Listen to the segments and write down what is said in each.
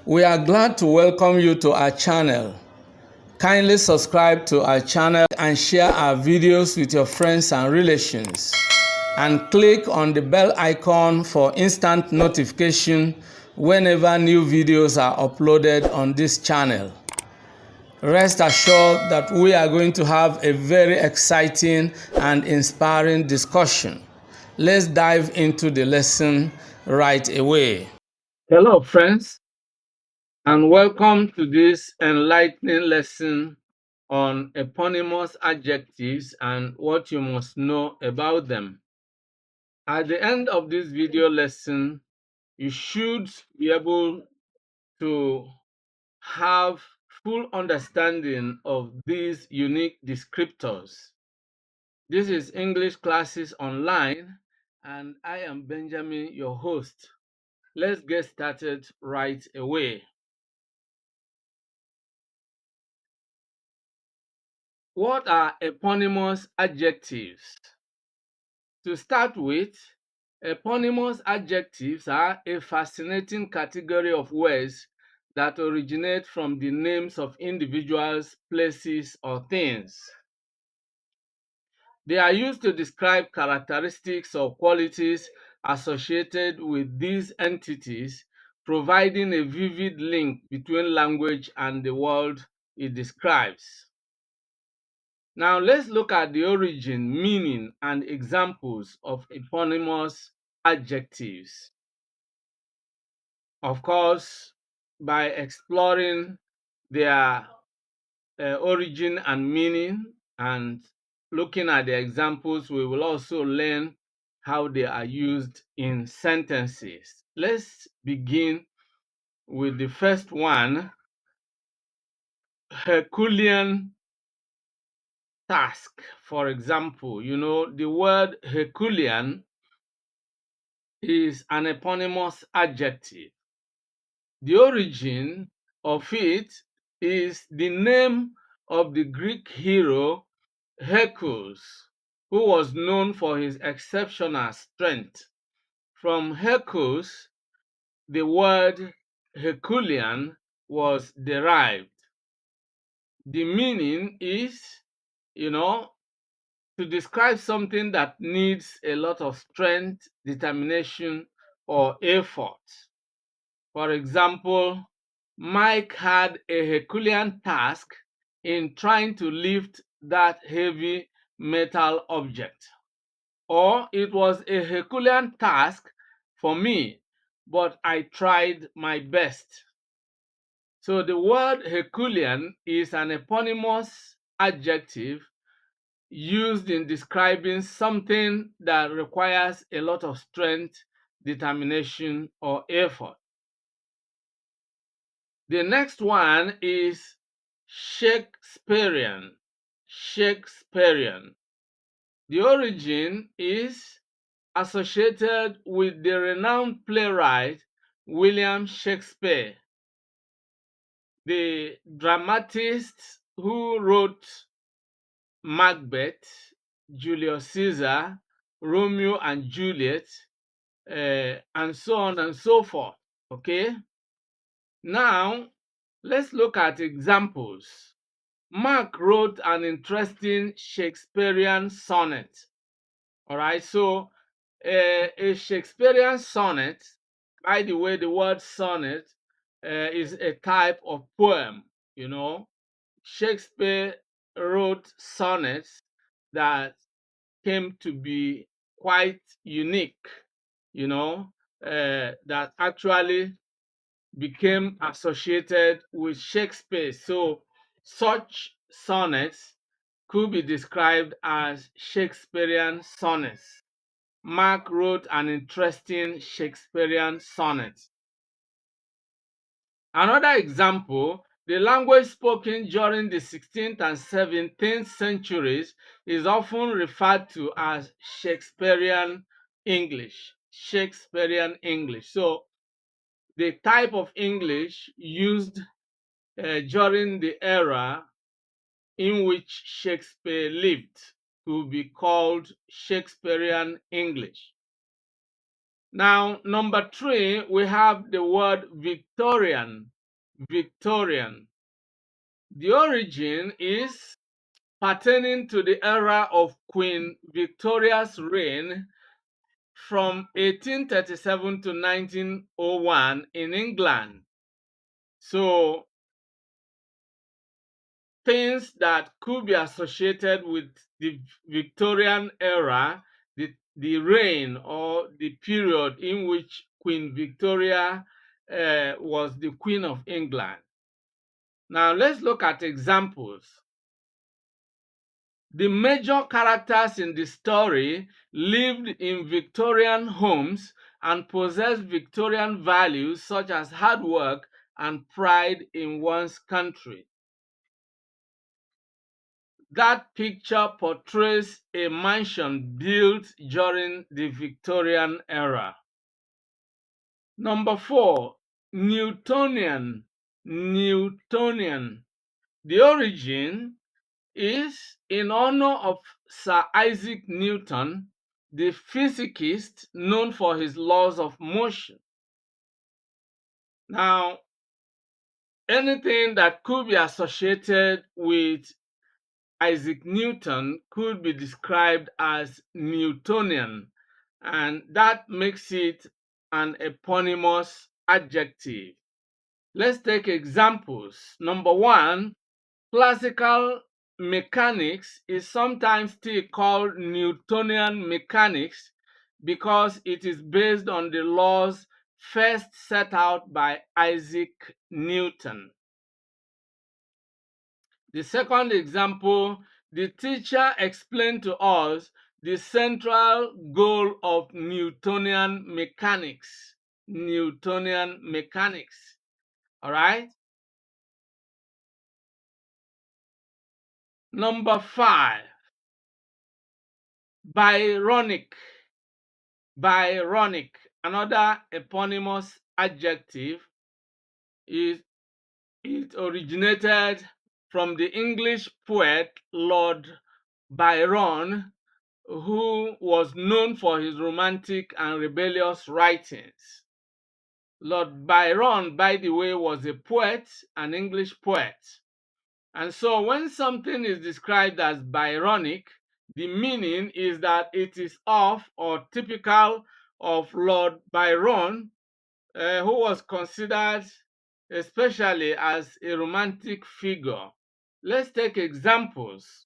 We are glad to welcome you to our channel. Kindly subscribe to our channel and share our videos with your friends and relations. And click on the bell icon for instant notification whenever new videos are uploaded on this channel. Rest assured that we are going to have a very exciting and inspiring discussion. Let's dive into the lesson right away. Hello, friends, and welcome to this enlightening lesson on eponymous adjectives and what you must know about them. At the end of this video lesson, you should be able to have full understanding of these unique descriptors. This is English Classes Online, and I am Benjamin, your host. Let's get started right away. What are eponymous adjectives? To start with, eponymous adjectives are a fascinating category of words that originate from the names of individuals, places, or things. They are used to describe characteristics or qualities associated with these entities, providing a vivid link between language and the world it describes. Now let's look at the origin, meaning, and examples of eponymous adjectives. Of course, by exploring their origin and meaning and looking at the examples, we will also learn how they are used in sentences. Let's begin with the first one, Herculean task. For example, the word Herculean is an eponymous adjective. The origin of it is the name of the Greek hero Hercules, who was known for his exceptional strength. From Hercules, the word Herculean was derived. The meaning is, to describe something that needs a lot of strength, determination, or effort. For example, Mike had a Herculean task in trying to lift that heavy metal object. Or it was a Herculean task for me, but I tried my best. So the word Herculean is an eponymous adjective used in describing something that requires a lot of strength, determination, or effort. The next one is Shakespearean. Shakespearean. The origin is associated with the renowned playwright William Shakespeare, the dramatist who wrote Macbeth, Julius Caesar, Romeo and Juliet, and so on and so forth. Okay? Now, let's look at examples. Mark wrote an interesting Shakespearean sonnet. All right, so a Shakespearean sonnet, by the way, the word sonnet is a type of poem. Shakespeare wrote sonnets that came to be quite unique, that actually became associated with Shakespeare. So such sonnets could be described as Shakespearean sonnets. Mark wrote an interesting Shakespearean sonnet. Another example, the language spoken during the 16th and 17th centuries is often referred to as Shakespearean English. Shakespearean English. So the type of English used during the era in which Shakespeare lived could be called Shakespearean English. Now, number 3, we have the word Victorian. Victorian. The origin is pertaining to the era of Queen Victoria's reign from 1837 to 1901 in England. So things that could be associated with the Victorian era, the reign or the period in which Queen Victoria was the Queen of England. Now let's look at examples. The major characters in the story lived in Victorian homes and possessed Victorian values such as hard work and pride in one's country. That picture portrays a mansion built during the Victorian era. Number 4, Newtonian. Newtonian. The origin is in honor of Sir Isaac Newton, the physicist known for his laws of motion. Now, anything that could be associated with Isaac Newton could be described as Newtonian, and that makes it an eponymous adjective. Let's take examples. Number 1, classical mechanics is sometimes still called Newtonian mechanics because it is based on the laws first set out by Isaac Newton. The second example, the teacher explained to us the central goal of Newtonian mechanics. Newtonian mechanics. All right? Number 5, Byronic. Byronic, another eponymous adjective, is it originated from the English poet Lord Byron, who was known for his romantic and rebellious writings. Lord Byron, by the way, was a poet, an English poet. And so when something is described as Byronic, the meaning is that it is of or typical of Lord Byron, who was considered especially as a romantic figure. Let's take examples.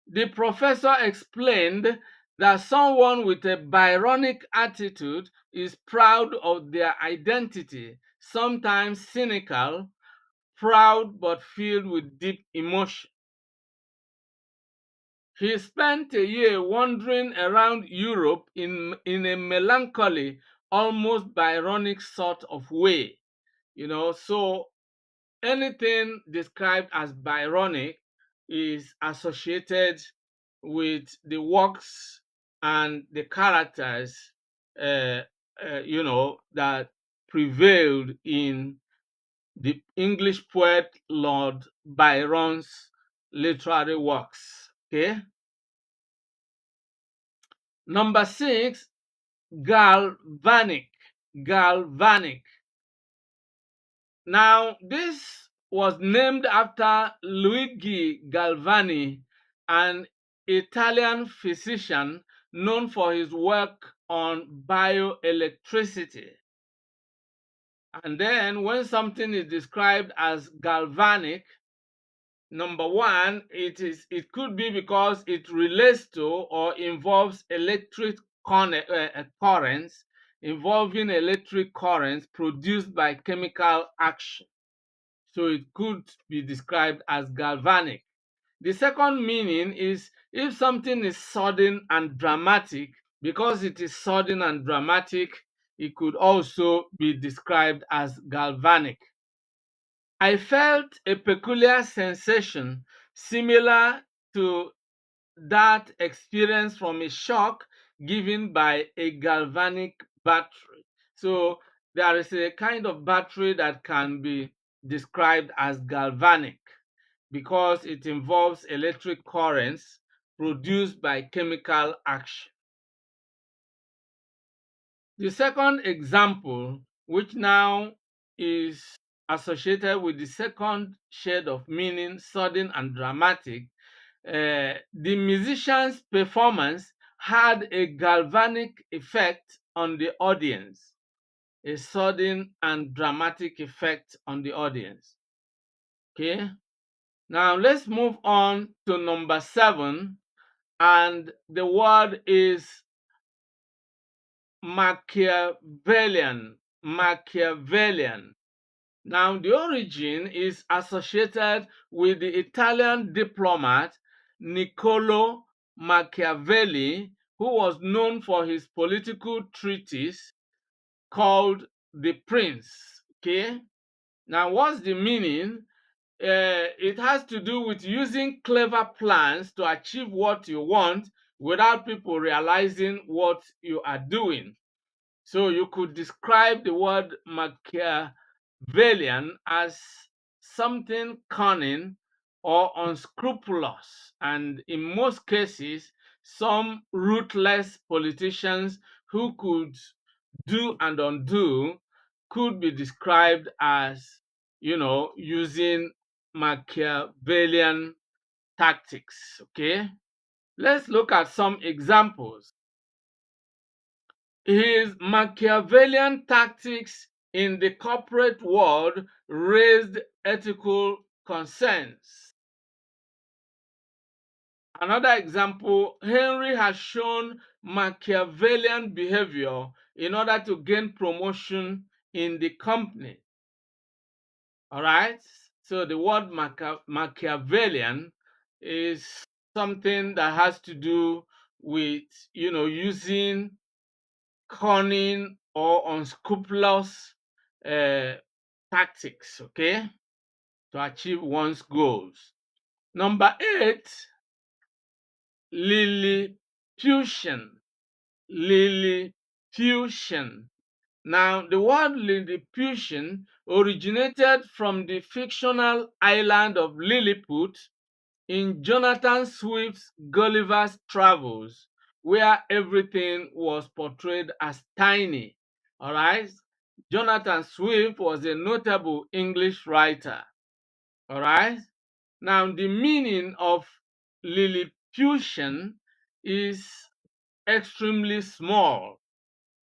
The professor explained that someone with a Byronic attitude is proud of their identity, sometimes cynical, proud but filled with deep emotion. He spent a year wandering around Europe in a melancholy, almost Byronic sort of way. So anything described as Byronic is associated with the works and the characters, that prevailed in the English poet Lord Byron's literary works. Okay. Number 6, galvanic. Galvanic. Now, this was named after Luigi Galvani, an Italian physician known for his work on bioelectricity. And then when something is described as galvanic, number 1, it could be because it relates to or involves electric currents, involving electric currents produced by chemical action. So it could be described as galvanic. The second meaning is if something is sudden and dramatic, because it is sudden and dramatic, it could also be described as galvanic. I felt a peculiar sensation similar to that experienced from a shock given by a galvanic battery. So there is a kind of battery that can be described as galvanic because it involves electric currents produced by chemical action. The second example, which now is associated with the second shade of meaning, sudden and dramatic. The musician's performance had a galvanic effect on the audience, a sudden and dramatic effect on the audience. Okay, now let's move on to number 7, and the word is Machiavellian. Machiavellian. Now, the origin is associated with the Italian diplomat Niccolo Machiavelli, who was known for his political treatise called The Prince. Okay, now what's the meaning? It has to do with using clever plans to achieve what you want without people realizing what you are doing. So you could describe the word Machiavellian as something cunning or unscrupulous, and in most cases, some ruthless politicians who could do and undo could be described as, using Machiavellian tactics. Okay, let's look at some examples. His Machiavellian tactics in the corporate world raised ethical concerns. Another example, Henry has shown Machiavellian behavior in order to gain promotion in the company. All right, so the word Machiavellian is something that has to do with, using cunning or unscrupulous uh, tactics, okay, to achieve one's goals. Number 8, Lilliputian. Lilliputian. Now, the word Lilliputian originated from the fictional island of Lilliput in Jonathan Swift's Gulliver's Travels, where everything was portrayed as tiny. All right, Jonathan Swift was a notable English writer. All right, now the meaning of Lilliputian is extremely small.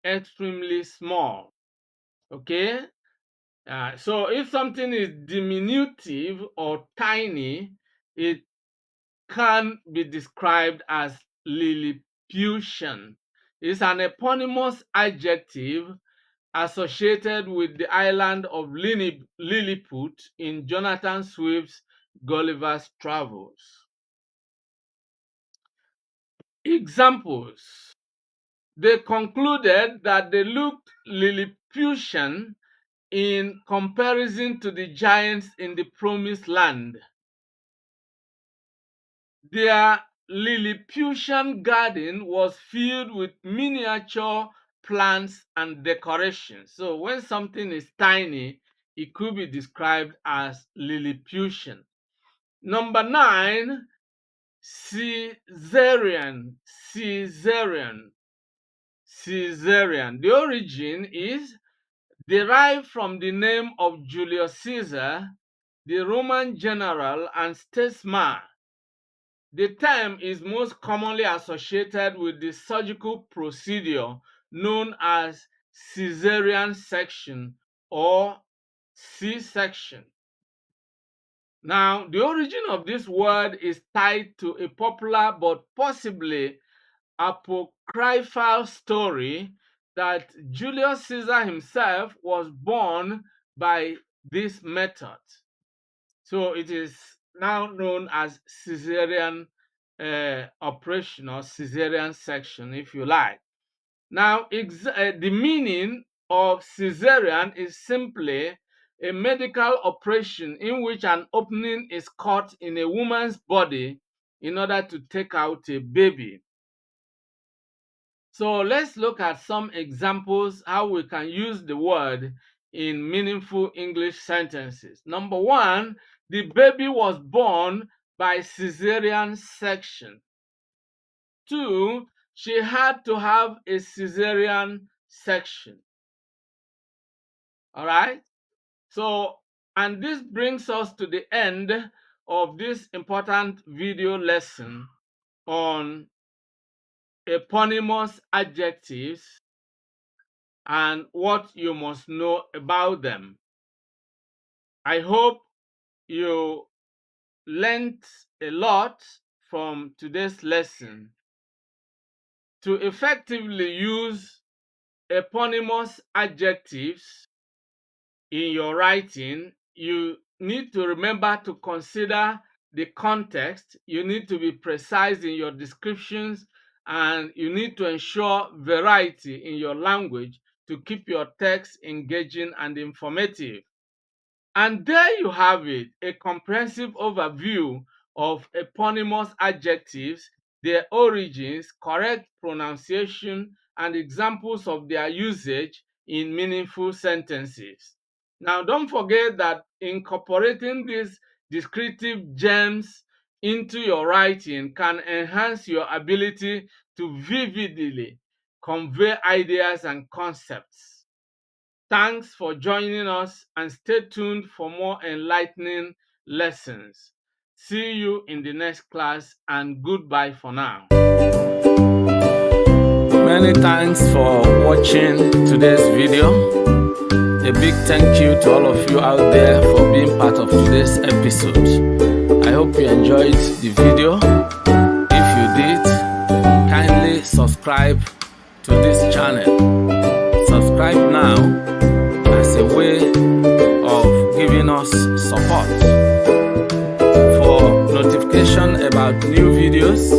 Extremely small. Okay, so if something is diminutive or tiny, it can be described as Lilliputian. It's an eponymous adjective associated with the island of Lilliput in Jonathan Swift's Gulliver's Travels. Examples. They concluded that they looked Lilliputian in comparison to the giants in the Promised Land. Their Lilliputian garden was filled with miniature plants and decorations. So when something is tiny, it could be described as Lilliputian. Number 9, Caesarian. Caesarian. Caesarian. The origin is derived from the name of Julius Caesar, the Roman general and statesman. The term is most commonly associated with the surgical procedure known as Caesarean section or C-section. Now, the origin of this word is tied to a popular but possibly apocryphal story that Julius Caesar himself was born by this method. So it is now known as Caesarean operation or Caesarean section, if you like. Now, the meaning of Caesarean is simply a medical operation in which an opening is cut in a woman's body in order to take out a baby. So let's look at some examples how we can use the word in meaningful English sentences. Number 1, the baby was born by Caesarean section. 2, she had to have a Caesarean section. All right. And this brings us to the end of this important video lesson on eponymous adjectives and what you must know about them. I hope you learned a lot from today's lesson. To effectively use eponymous adjectives in your writing, you need to remember to consider the context, you need to be precise in your descriptions, and you need to ensure variety in your language to keep your text engaging and informative. And there you have it, a comprehensive overview of eponymous adjectives, their origins, correct pronunciation, and examples of their usage in meaningful sentences. Now, don't forget that incorporating these descriptive gems into your writing can enhance your ability to vividly convey ideas and concepts. Thanks for joining us, and stay tuned for more enlightening lessons. See you in the next class, and goodbye for now. Many thanks for watching today's video. A big thank you to all of you out there for being part of today's episode. I hope you enjoyed the video. If you did, kindly subscribe to this channel. Subscribe now as a way of giving us support. For notification about new videos,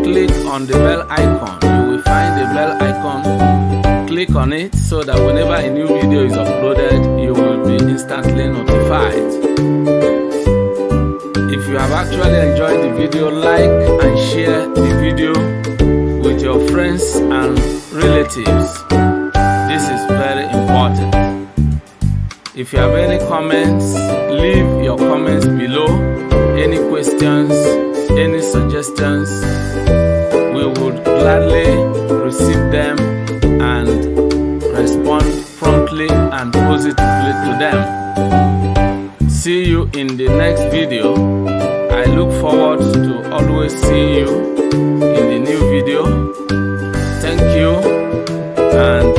click on the bell icon. You will find the bell icon. Click on it so that whenever a new video is uploaded, you will be instantly notified. If you have actually enjoyed the video, like and share the video with your friends and relatives. This is very important. If you have any comments, leave your comments below. Any questions, any suggestions, we would gladly receive them and respond promptly and positively to them. See you in the next video. I look forward to always seeing you in the new video. Thank you, and